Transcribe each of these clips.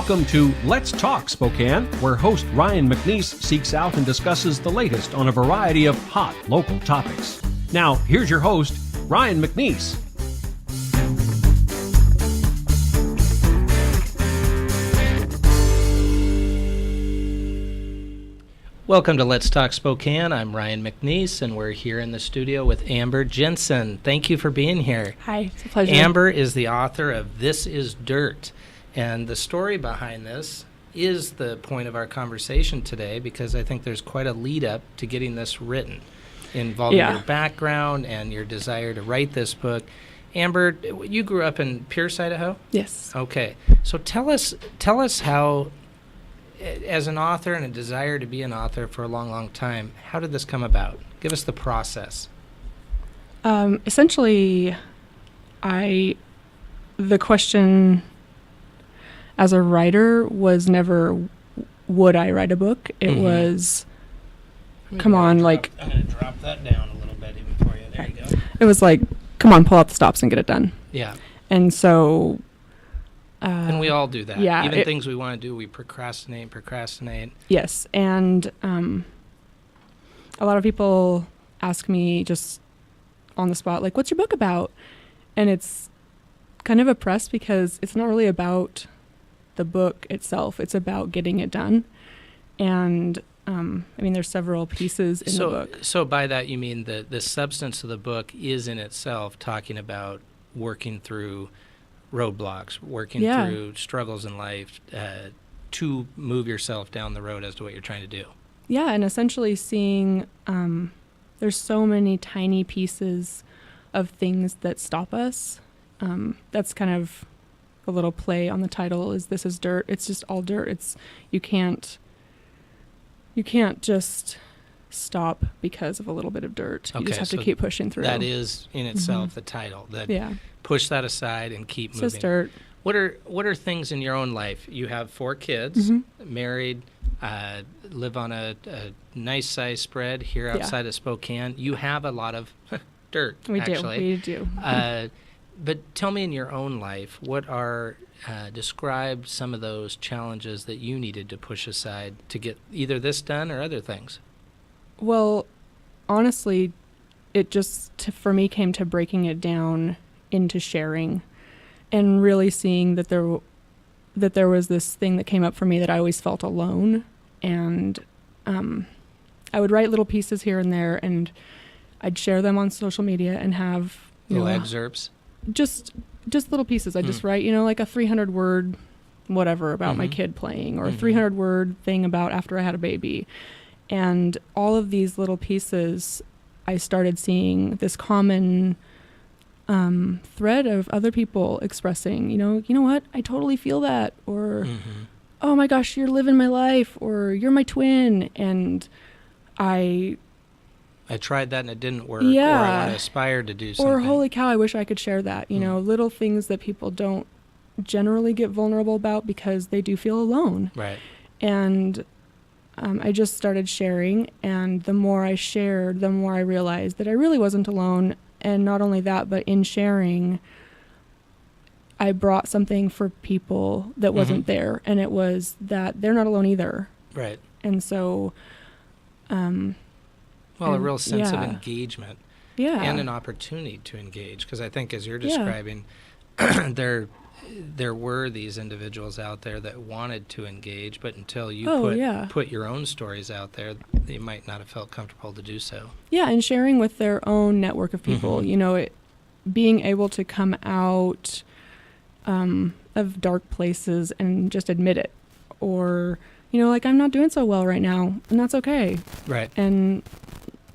Welcome to Let's Talk Spokane, where host Ryan McNeese seeks out and discusses the latest on a variety of hot local topics. Now, here's your host, Ryan McNeese. Welcome to Let's Talk Spokane. I'm Ryan McNeese, and we're here in the studio with Amber Jensen. Thank you for being here. Hi, it's a pleasure. Amber is the author of This Is Dirt, and the story behind this is the point of our conversation today, because I think there's quite a lead up to getting this written, involving your background and your desire to write this book. Amber, you grew up in Pierce, Idaho? Yes. Okay. So tell us how, as an author and a desire to be an author for a long, long time, how did this come about? Give us the process. Essentially, the question as a writer was never, would I write a book? It was, come on, I'm going to drop that down a little bit even for you. There you go. It was like, come on, pull out the stops and get it done. Yeah. And so... and we all do that. Yeah. Even things we want to do, we procrastinate. Yes. And a lot of people ask me just on the spot, like, what's your book about? And it's kind of a press because it's not really about the book itself. It's about getting it done. And there's several pieces in the book. So by that you mean the substance of the book is in itself talking about working through roadblocks, working through struggles in life to move yourself down the road as to what you're trying to do. Yeah, and essentially seeing there's so many tiny pieces of things that stop us. That's kind of a little play on the title, is This Is Dirt. It's just all dirt. You can't just stop because of a little bit of dirt. You just have to keep pushing through. That is in itself the title. Push that aside and keep moving. It's just dirt. What are things in your own life? You have 4 kids, married, live on a nice size spread here outside of Spokane. You have a lot of dirt, We actually. do. But tell me, in your own life, what are describe some of those challenges that you needed to push aside to get either this done or other things? Well, honestly, it just, for me, came to breaking it down into sharing and really seeing that there was this thing that came up for me that I always felt alone. And I would write little pieces here and there, and I'd share them on social media and have little excerpts. Just little pieces. I just write, like a 300-word whatever about my kid playing, or a 300-word thing about after I had a baby. And all of these little pieces, I started seeing this common thread of other people expressing, you know what, I totally feel that, or oh my gosh, you're living my life, or you're my twin. And I tried that and it didn't work, or I want to aspire to do something. Or holy cow, I wish I could share that. Little things that people don't generally get vulnerable about because they do feel alone. Right. And I just started sharing, and the more I shared, the more I realized that I really wasn't alone. And not only that, but in sharing, I brought something for people that wasn't there, and it was that they're not alone either. Right. And so... a real sense of engagement, and an opportunity to engage, because I think, as you're describing, there were these individuals out there that wanted to engage, but until you put your own stories out there, they might not have felt comfortable to do so. Yeah, and sharing with their own network of people, being able to come out of dark places and just admit it, or I'm not doing so well right now, and that's okay. Right. And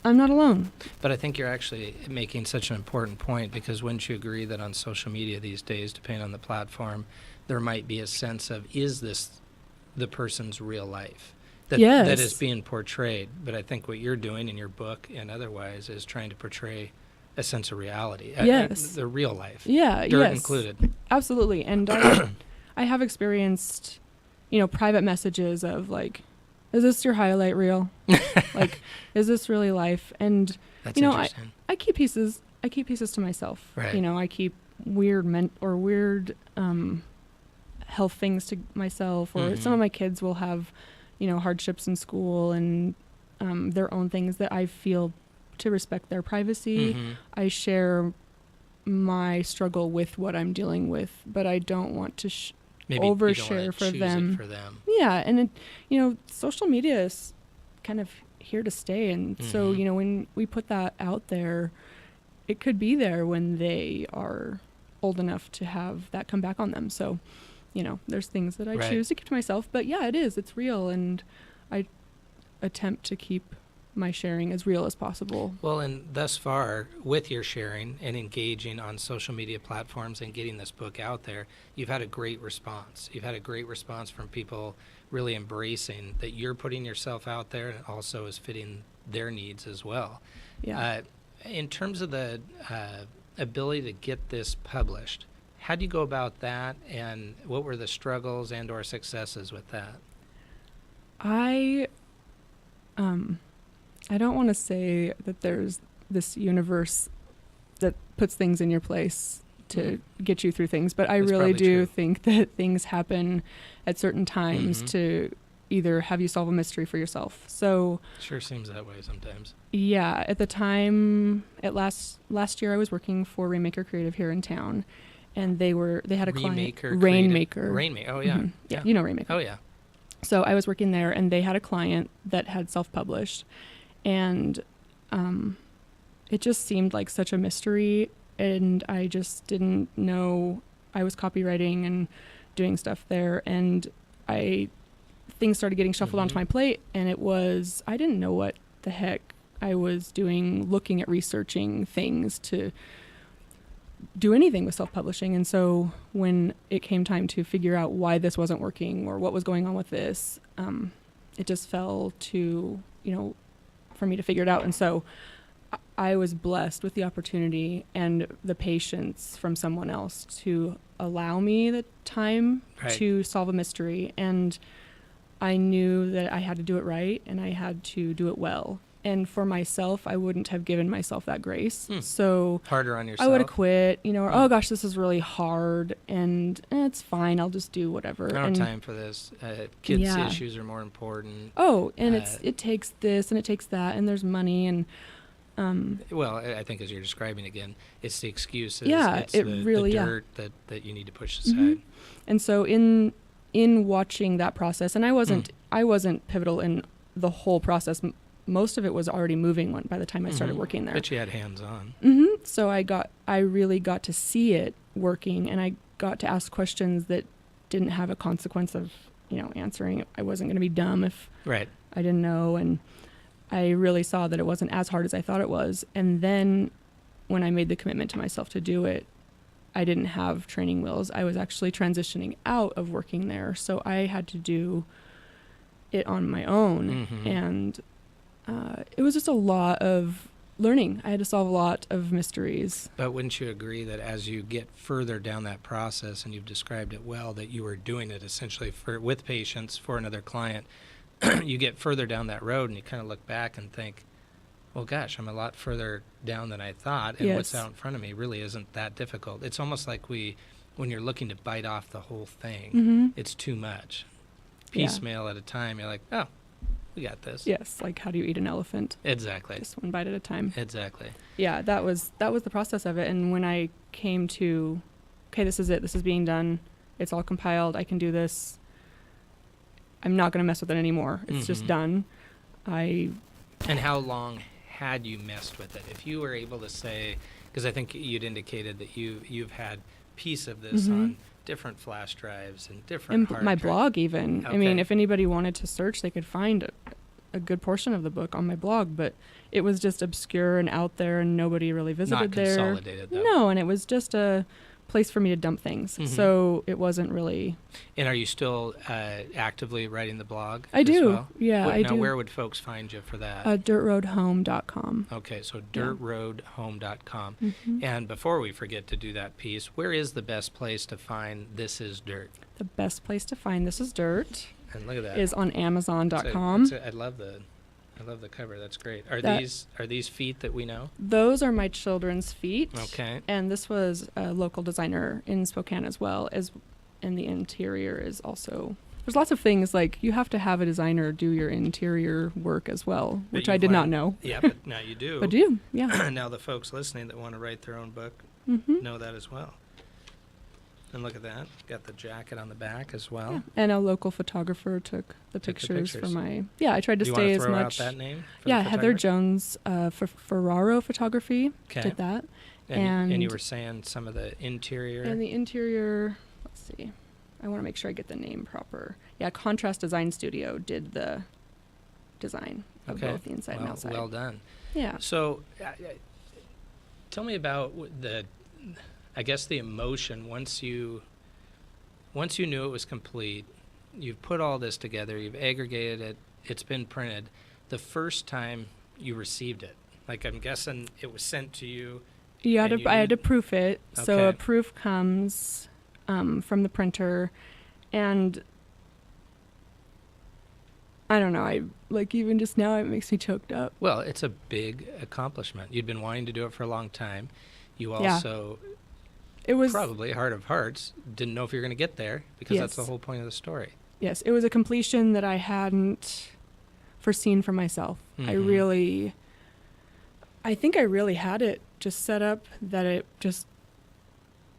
I'm not alone. But I think you're actually making such an important point, because wouldn't you agree that on social media these days, depending on the platform, there might be a sense of, is this the person's real life that is being portrayed? But I think what you're doing in your book and otherwise is trying to portray a sense of reality, the real life, dirt included. Absolutely. And I have experienced, private messages of like, is this your highlight reel? Like, is this really life? And that's interesting. I keep pieces to myself. Right. I keep weird health things to myself, or some of my kids will have, hardships in school and their own things that I feel to respect their privacy. I share my struggle with what I'm dealing with, but I don't want to overshare for them. Yeah, and social media is kind of here to stay, and so when we put that out there, it could be there when they are old enough to have that come back on them. So there's things that I choose to keep to myself, but yeah, it's real, and I attempt to keep my sharing as real as possible. Well, and thus far, with your sharing and engaging on social media platforms and getting this book out there, you've had a great response. You've had a great response from people really embracing that you're putting yourself out there, and also is fitting their needs as well. Yeah. In terms of the ability to get this published, how do you go about that, and what were the struggles and or successes with that? I don't want to say that there's this universe that puts things in your place to get you through things, but I really do think that things happen at certain times to either have you solve a mystery for yourself. So sure seems that way sometimes. Yeah, at the time, last year, I was working for Rainmaker Creative here in town, and they had a client, Rainmaker. Oh yeah. Yeah, you know Rainmaker. Oh yeah. So I was working there, and they had a client that had self-published, and it just seemed like such a mystery, and I just didn't know. I was copywriting and doing stuff there, and things started getting shuffled onto my plate, and I didn't know what the heck I was doing, looking at researching things to do anything with self-publishing. And so when it came time to figure out why this wasn't working or what was going on with this, it just fell to, for me to figure it out. And so I was blessed with the opportunity and the patience from someone else to allow me the time to solve a mystery. And I knew that I had to do it right, and I had to do it well. And for myself, I wouldn't have given myself that grace. So harder on yourself. I would have quit, or, oh gosh, this is really hard, and it's fine, I'll just do whatever. I don't have time for this. Kids' issues are more important. Oh, and it takes this and it takes that, and there's money, and well, I think as you're describing again, it's the excuses. Yeah, it's the dirt that you need to push aside. And so in watching that process, and I wasn't pivotal in the whole process. Most of it was already moving by the time I started working there. But you had hands on. So I really got to see it working, and I got to ask questions that didn't have a consequence of, answering. I wasn't going to be dumb if I didn't know, and I really saw that it wasn't as hard as I thought it was. And then when I made the commitment to myself to do it, I didn't have training wheels. I was actually transitioning out of working there, so I had to do it on my own, and it was just a lot of learning. I had to solve a lot of mysteries. But wouldn't you agree that as you get further down that process, and you've described it well, that you were doing it essentially with patience for another client, you get further down that road and you kind of look back and think, well, gosh, I'm a lot further down than I thought, and what's out in front of me really isn't that difficult. It's almost like when you're looking to bite off the whole thing, it's too much. Piecemeal at a time, you're like, oh, we got this. Yes, like how do you eat an elephant? Exactly. Just one bite at a time. Exactly. Yeah, that was the process of it. And when I came to, okay, this is it. This is being done. It's all compiled. I can do this. I'm not going to mess with it anymore. It's just done. And how long had you messed with it? If you were able to say, because I think you'd indicated that you've had piece of this on different flash drives and different hard my drives. Blog even. Okay. I mean, if anybody wanted to search, they could find a good portion of the book on my blog, but it was just obscure and out there, and nobody really visited there. Not consolidated, though. No, and it was just a place for me to dump things. So it wasn't really. And are you still actively writing the blog? I do. Well? Yeah, I do. Now, where would folks find you for that? Dirtroadhome.com. Okay, so dirtroadhome.com. And before we forget to do that piece, where is the best place to find This Is Dirt? The best place to find This Is Dirt and look at that. is on Amazon.com. I love the cover. That's great. Are these feet that we know? Those are my children's feet. Okay. And this was a local designer in Spokane as well. and the interior is also, there's lots of things, like you have to have a designer do your interior work as well, But which I you've did not learned- know. Yeah, but now you do. But do, yeah. Now the folks listening that want to write their own book Mm-hmm. know that as well. And look at that. Got the jacket on the back as well. Yeah. And a local photographer took the Took the pictures for pictures. my, yeah, I tried to Do you stay want to as throw much. out that name? for Yeah, the Heather photographer? Jones for Ferraro Photography Okay. did that. And you and- were saying some of the interior. And the interior, let's see, I want to make sure I get the name proper. Yeah, Contrast Design Studio did the design of Okay. both the inside and well, outside. well done. Yeah. So, tell me about I guess the emotion once you knew it was complete. You've put all this together. You've aggregated it. It's been printed. The first time you received it, like I'm guessing it was sent to you. You had And to, I had to proof it. So a Okay. proof comes from the printer, and I don't know. I like even just now it makes me choked up. Well, it's a big accomplishment. You'd been wanting to do it for a long time. You Yeah. also It was probably heart of hearts didn't know if you were going to get there because that's the Yes. whole point of the story. Yes, it was a completion that I hadn't foreseen for myself. Mhm. I think I really had it just set up that it just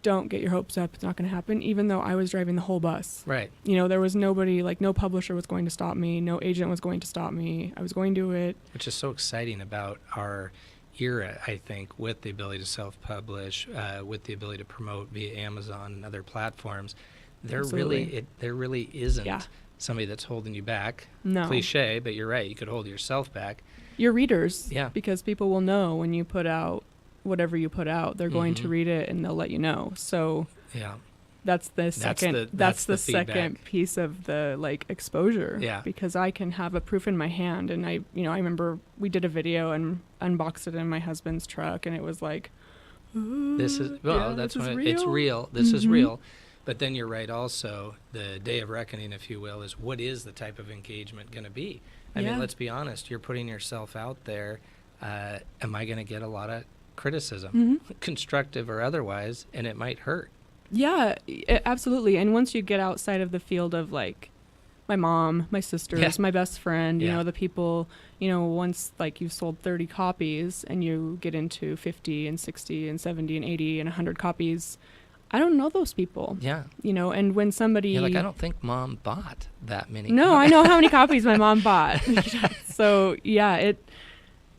don't get your hopes up. It's not going to happen, even though I was driving the whole bus. Right. You know, there was nobody, like no publisher was going to stop me. No agent was going to stop me. I was going to do it. Which is so exciting about our era, I think, with the ability to self-publish, with the ability to promote via Amazon and other platforms. There Absolutely. really isn't Yeah. somebody that's holding you back. No. Cliche, but you're right. You could hold yourself back. Your readers. Yeah. Because people will know when you put out whatever you put out. They're going to Mhm. read it and they'll let you know. So Yeah. that's the second that's the second feedback. piece of the like exposure. Yeah. Because I can have a proof in my hand, and I remember we did a video and unboxed it in my husband's truck, and it was like, This is well. yeah, That's this is what it's real. real. This is Mhm. real. But then you're right. Also, the day of reckoning, if you will, is what is the type of engagement going to be? I mean, Yeah. let's be honest. You're putting yourself out there. Am I going to get a lot of criticism, Mhm. constructive or otherwise, and it might hurt? Yeah, absolutely. And once you get outside of the field of like my mom, my sisters, Yeah. my best friend, you Yeah. know, the people, once like you've sold 30 copies and you get into 50 and 60 and 70 and 80 and 100 copies, I don't know those people. Yeah. And when somebody You're like, I don't think Mom bought that many. No, I know how many copies my mom bought. So, yeah,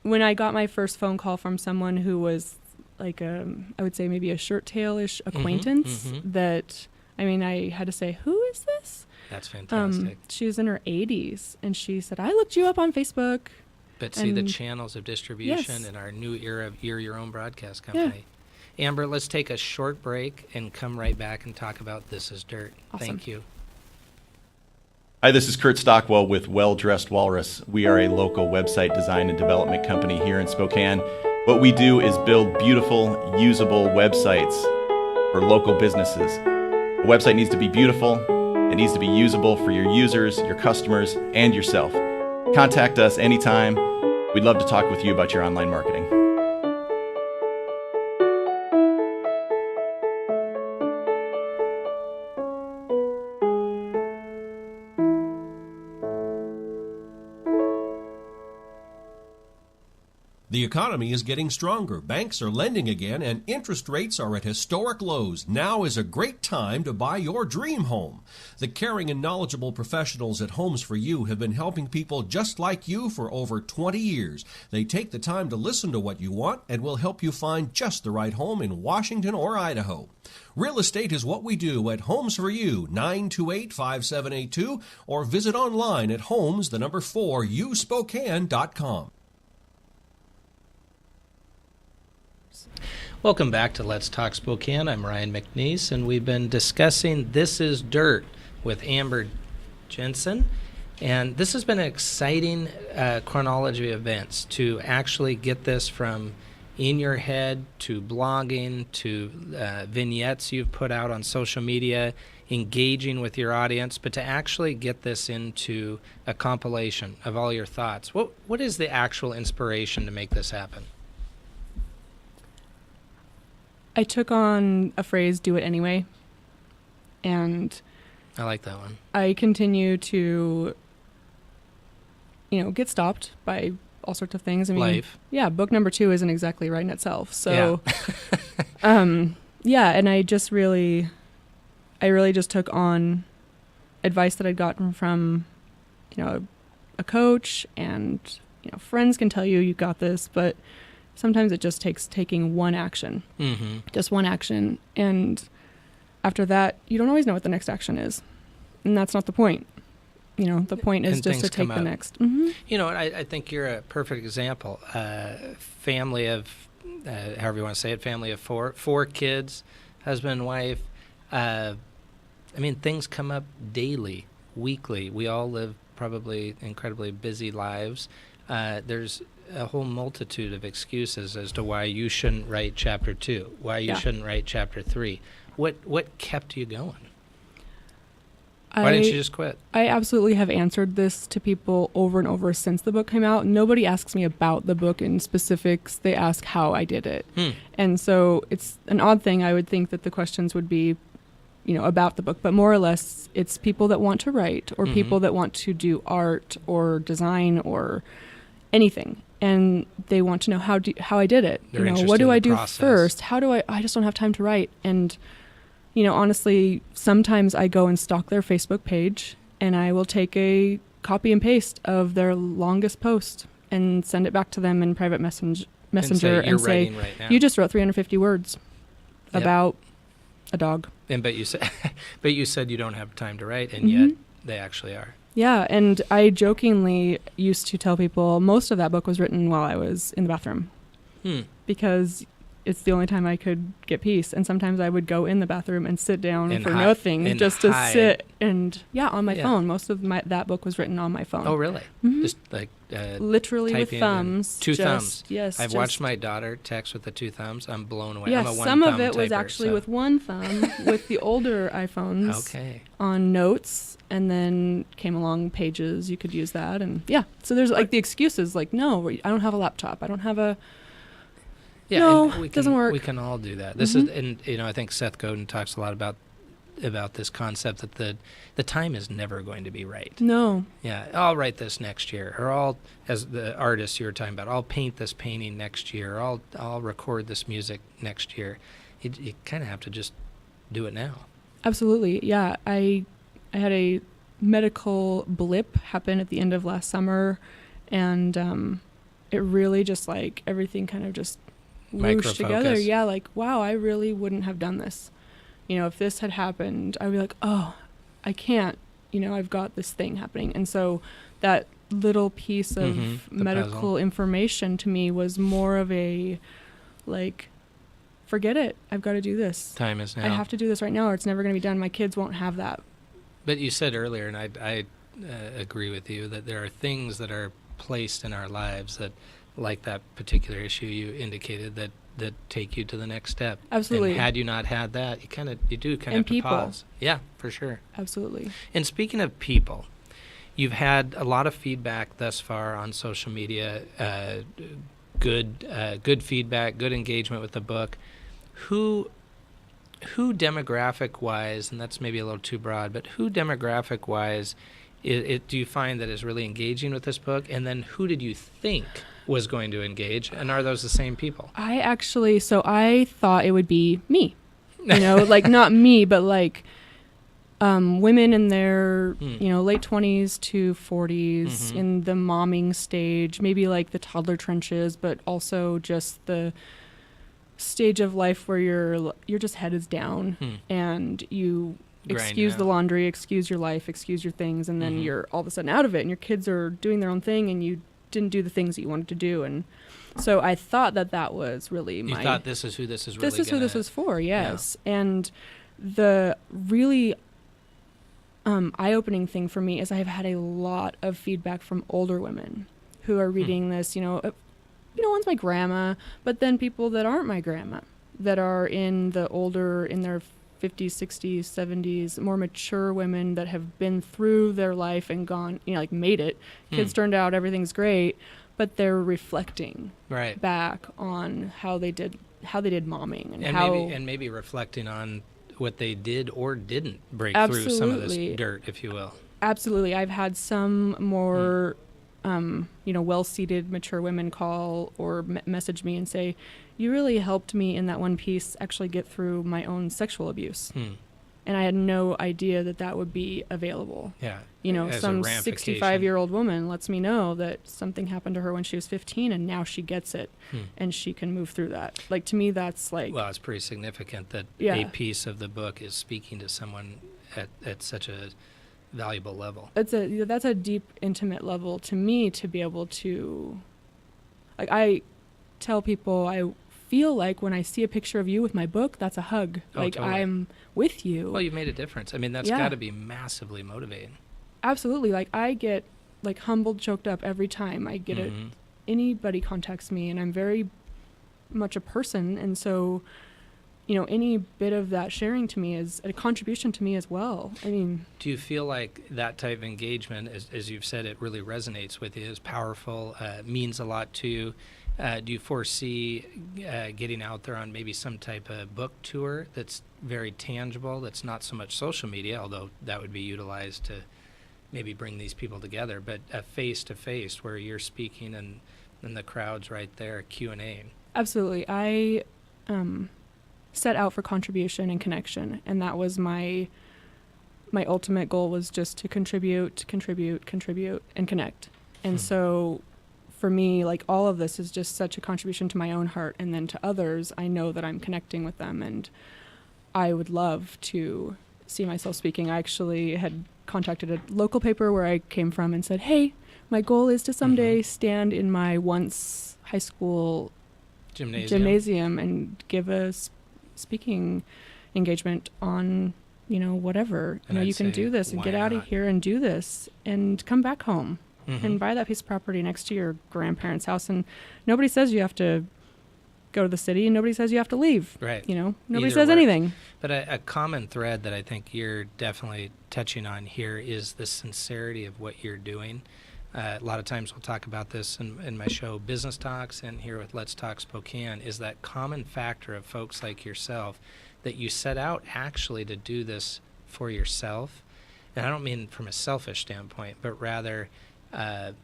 when I got my first phone call from someone who was like I would say maybe a shirt tail-ish acquaintance mhm. that I had to say, "Who is this?" That's fantastic. She was in her 80s, and she said, "I looked you up on Facebook." But see the and- channels of distribution Yes. in our new era of You're Your Own Broadcast Company. Amber, let's take a short break and come right back and talk about This Is Dirt. Awesome. Thank you. Hi, this is Kurt Stockwell with Well Dressed Walrus. We are a local website design and development company here in Spokane. What we do is build beautiful, usable websites for local businesses. A website needs to be beautiful, it needs to be usable for your users, your customers, and yourself. Contact us anytime. We'd love to talk with you about your online marketing. The economy is getting stronger. Banks are lending again, and interest rates are at historic lows. Now is a great time to buy your dream home. The caring and knowledgeable professionals at Homes for You have been helping people just like you for over 20 years. They take the time to listen to what you want and will help you find just the right home in Washington or Idaho. Real estate is what we do at Homes for You, 928-5782, or visit online at homes4uspokane.com. Welcome back to Let's Talk Spokane. I'm Ryan McNeese, and we've been discussing This Is Dirt with Amber Jensen. And this has been an exciting chronology of events to actually get this from in your head to blogging to vignettes you've put out on social media, engaging with your audience, but to actually get this into a compilation of all your thoughts. What is the actual inspiration to make this happen? I took on a phrase, "do it anyway." And I like that one. I continue to, get stopped by all sorts of things. I mean, Life. Yeah, book number 2 isn't exactly right in itself. So, Yeah. and I really just took on advice that I'd gotten from, a coach, and, friends can tell you got this, but sometimes it just takes taking one action, just one action. And after that, you don't always know what the next action is. And that's not the point. The point is just to take the next. I think you're a perfect example. Family of, however you want to say it, family of 4 kids, husband and wife. Things come up daily, weekly. We all live probably incredibly busy lives. There's a whole multitude of excuses as to why you shouldn't write chapter 2, why you shouldn't write chapter 3. What kept you going? Why didn't you just quit? I absolutely have answered this to people over and over since the book came out. Nobody asks me about the book in specifics. They ask how I did it. And so it's an odd thing. I would think that the questions would be, about the book, but more or less it's people that want to write, or people that want to do art or design or anything. And they want to know how I did it. What do I do first? How do I just don't have time to write. And honestly, sometimes I go and stalk their Facebook page, and I will take a copy and paste of their longest post and send it back to them in private messenger and say, right, you just wrote 350 words about a dog. But you said you don't have time to write, and yet they actually are. Yeah, and I jokingly used to tell people most of that book was written while I was in the bathroom, because it's the only time I could get peace. And sometimes I would go in the bathroom and sit down for nothing, just to sit and on my phone. Most of that book was written on my phone. Oh, really? Just like literally with thumbs. Two thumbs. Yes. I've watched my daughter text with the 2 thumbs. I'm blown away. Yes, I'm a one some thumb of it was typer, actually with one thumb with the older iPhones. Okay. On notes, and then came along Pages. You could use that, and so there's like the excuses, like, no, I don't have a laptop. I don't have a. Yeah, no, and it doesn't work. We can all do that. This is, and I think Seth Godin talks a lot about this concept that the time is never going to be right. No. Yeah, I'll write this next year, or as the artist you were talking about, I'll paint this painting next year, or I'll record this music next year. You kind of have to just do it now. Absolutely, yeah. I had a medical blip happen at the end of last summer, and it really just like everything kind of just whooshed together. Yeah, like, wow, I really wouldn't have done this. If this had happened, I'd be like, oh, I can't. I've got this thing happening. And so that little piece of medical puzzle information to me was more of a, like, forget it. I've got to do this. Time is now. I have to do this right now, or it's never going to be done. My kids won't have that. But you said earlier, and I agree with you, that there are things that are placed in our lives that, like that particular issue you indicated, that take you to the next step. Absolutely. And had you not had that, you do kind of have to pause. Yeah, for sure. Absolutely. And speaking of people, you've had a lot of feedback thus far on social media, good feedback, good engagement with the book. Who demographic-wise, and that's maybe a little too broad, but who demographic-wise do you find that is really engaging with this book? And then who did you think was going to engage? And are those the same people? I thought it would be me. Like not me, but like women in their, late 20s to 40s, in the momming stage, maybe like the toddler trenches, but also just the stage of life where your just head is down and you excuse the laundry, excuse your life, excuse your things, and then you're all of a sudden out of it, and your kids are doing their own thing, and you didn't do the things that you wanted to do. And so I thought that was really You thought this is who this is really This is who this is for, yes. Yeah. And the really eye-opening thing for me is I've had a lot of feedback from older women who are reading this, one's my grandma, but then people that aren't my grandma, that are in their 50s, 60s, 70s, more mature women that have been through their life and gone, made it. Kids turned out, everything's great, but they're reflecting back on how they did momming and maybe reflecting on what they did or didn't break through some of this Absolutely. dirt, if you will. Absolutely. I've had some more, well-seated, mature women call or message me and say, you really helped me in that one piece actually get through my own sexual abuse. And I had no idea that that would be available. Yeah. As Some a ramification. 65-year-old woman lets me know that something happened to her when she was 15 and now she gets it and she can move through that. Like, to me, that's like... Well, it's pretty significant that Yeah. a piece of the book is speaking to someone at such a valuable level. that's a deep, intimate level to me to be able to... Like, I tell people I feel like when I see a picture of you with my book, that's a hug. Oh, Like, totally. I'm with you. Well, you've made a difference. I mean, that's Yeah. got to be massively motivating. Absolutely. Like, I get, like, humbled, choked up every time I get it. Anybody contacts me, and I'm very much a person, and so, any bit of that sharing to me is a contribution to me as well. I mean... Do you feel like that type of engagement, as you've said, it really resonates with you, is powerful, means a lot to you? Do you foresee getting out there on maybe some type of book tour that's very tangible, that's not so much social media, although that would be utilized to maybe bring these people together, but a face-to-face where you're speaking and the crowd's right there, Q&A? Absolutely. I set out for contribution and connection, and that was my ultimate goal, was just to contribute, and connect. And so for me, like, all of this is just such a contribution to my own heart, and then to others, I know that I'm connecting with them, and I would love to see myself speaking. I actually had contacted a local paper where I came from and said, hey, my goal is to someday stand in my once high school gymnasium and give a speaking engagement on, whatever. And You I'd can say, do this and why get out of not? here and do this and come back home and buy that piece of property next to your grandparents' house. And nobody says you have to go to the city, and nobody says you have to leave. Right. Nobody Either says works. anything. But a common thread that I think you're definitely touching on here is the sincerity of what you're doing. A lot of times we'll talk about this in my show, Business Talks, and here with Let's Talk Spokane, is that common factor of folks like yourself that you set out actually to do this for yourself. And I don't mean from a selfish standpoint, but rather a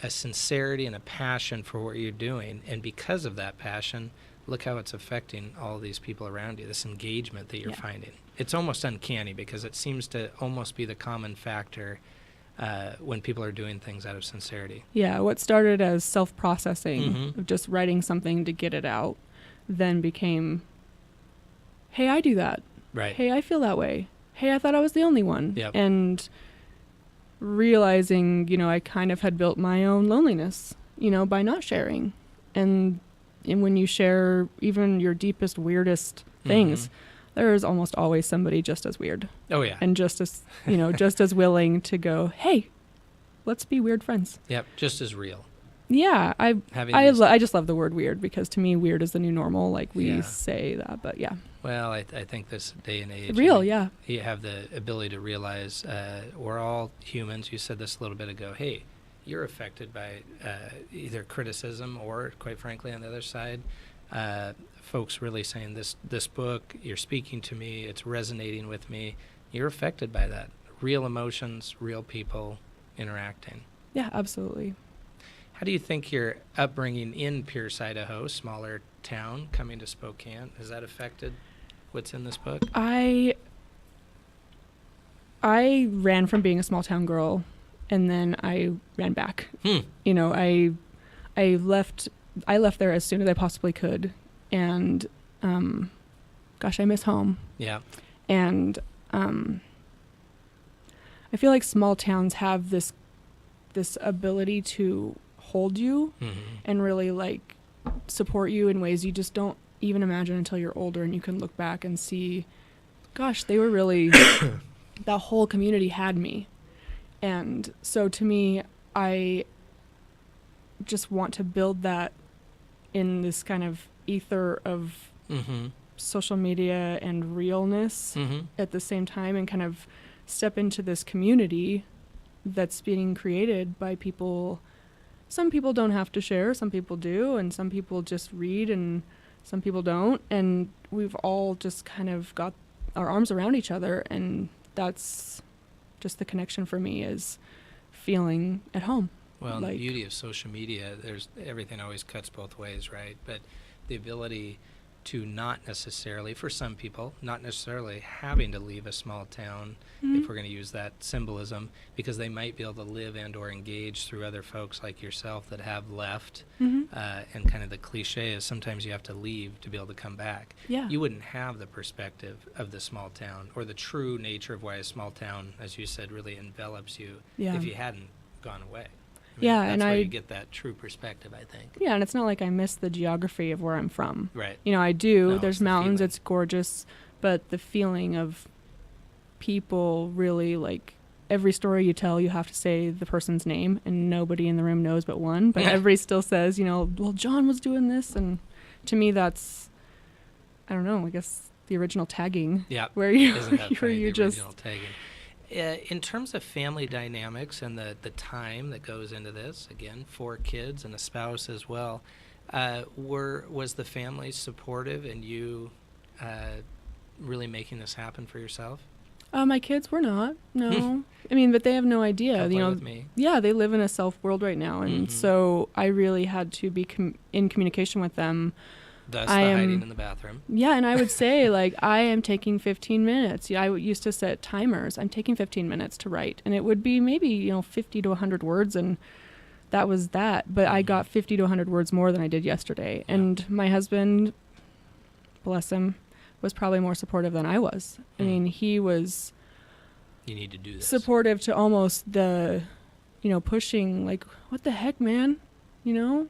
sincerity and a passion for what you're doing. And because of that passion, look how it's affecting all these people around you, this engagement that you're finding. It's almost uncanny because it seems to almost be the common factor when people are doing things out of sincerity. Yeah, what started as self-processing of just writing something to get it out then became, hey, I do that. Right. Hey, I feel that way. Hey, I thought I was the only one. Yep. And realizing, I kind of had built my own loneliness, by not sharing. And when you share even your deepest, weirdest things, there is almost always somebody just as weird. Oh, yeah. And just as, just as willing to go, hey, let's be weird friends. Yep, just as real. Yeah, I just love the word weird, because to me, weird is the new normal. Like, we say that, but yeah. Well, I think this day and age, real, yeah. You have the ability to realize we're all humans. You said this a little bit ago. Hey, you're affected by either criticism or, quite frankly, on the other side, folks really saying this book, you're speaking to me, it's resonating with me. You're affected by that. Real emotions, real people interacting. Yeah, absolutely. How do you think your upbringing in Pierce, Idaho, smaller town, coming to Spokane, has that affected what's in this book? I ran from being a small town girl, and then I ran back. I left there as soon as I possibly could, and gosh, I miss home. Yeah. And I feel like small towns have this ability to hold you and really like support you in ways you just don't even imagine until you're older, and you can look back and see, gosh, they were really that whole community had me. And so to me, I just want to build that in this kind of ether of social media and realness at the same time, and kind of step into this community that's being created by people. Some people don't have to share, some people do, and some people just read and some people don't. And we've all just kind of got our arms around each other, and that's just the connection for me, is feeling at home. Well, the beauty of social media, everything always cuts both ways, right? But the ability to not necessarily, for some people, not necessarily having to leave a small town, if we're going to use that symbolism, because they might be able to live and or engage through other folks like yourself that have left. And kind of the cliche is sometimes you have to leave to be able to come back. Yeah. You wouldn't have the perspective of the small town or the true nature of why a small town, as you said, really envelops you if you hadn't gone away. Yeah, that's and where you get that true perspective, I think. Yeah, and it's not like I miss the geography of where I'm from. Right. You know, I do. No, There's it's the mountains, feeling. it's gorgeous, but the feeling of people really, like, every story you tell, you have to say the person's name, and nobody in the room knows but one, but everybody still says, you know, well, John was doing this, and to me that's, I don't know, I guess the original tagging. Yeah. Where you, Isn't that where funny, you the just... original tagging. In terms of family dynamics and the time that goes into this, again, 4 kids and a spouse as well, was the family supportive in you really making this happen for yourself? My kids were not, no. I mean, but they have no idea. Come You play know, with me. yeah, they live in a self world right now, and so I really had to be in communication with them. Thus the hiding in the bathroom. Yeah, and I would say, like, I am taking 15 minutes. Yeah, I used to set timers. I'm taking 15 minutes to write, and it would be maybe, you know, 50 to 100 words, and that was that. But I got 50 to 100 words more than I did yesterday. Yeah. And my husband, bless him, was probably more supportive than I was. I mean, he was... You need to do this. Supportive to almost the, you know, pushing, like, what the heck, man? You know?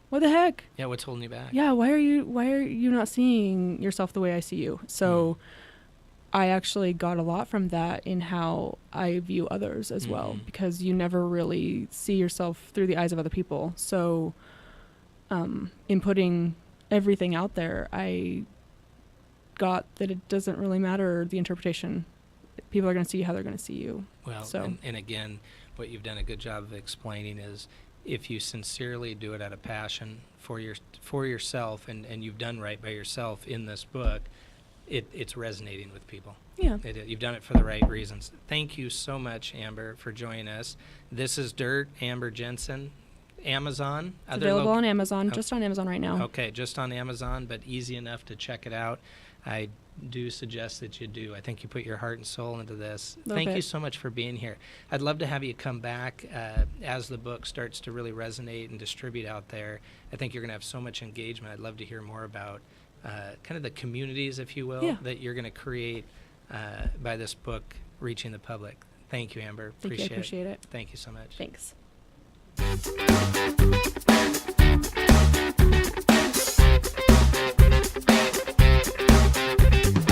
What the heck? Yeah, what's holding you back? Yeah, why are you not seeing yourself the way I see you? So I actually got a lot from that in how I view others as well, because you never really see yourself through the eyes of other people. So in putting everything out there, I got that it doesn't really matter the interpretation. People are going to see how they're going to see you. Well, so. and again, what you've done a good job of explaining is, if you sincerely do it out of passion for yourself, and you've done right by yourself in this book, it's resonating with people. Yeah. You've done it for the right reasons. Thank you so much, Amber, for joining us. This is Dirt, Amber Jensen. Amazon? It's available on Amazon, just on Amazon right now. Okay, just on Amazon, but easy enough to check it out. I do suggest that you do. I think you put your heart and soul into this. Thank you so much for being here. I'd love to have you come back as the book starts to really resonate and distribute out there. I think you're going to have so much engagement. I'd love to hear more about kind of the communities, if you will, that you're going to create by this book reaching the public. Thank you, Amber. Appreciate it. Thank you so much. Thanks.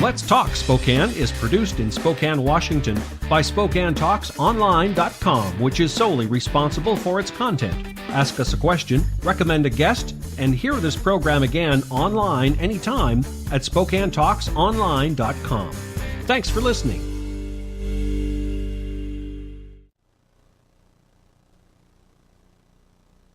Let's Talk Spokane is produced in Spokane, Washington by SpokaneTalksOnline.com, which is solely responsible for its content. Ask us a question, recommend a guest, and hear this program again online anytime at SpokaneTalksOnline.com. Thanks for listening.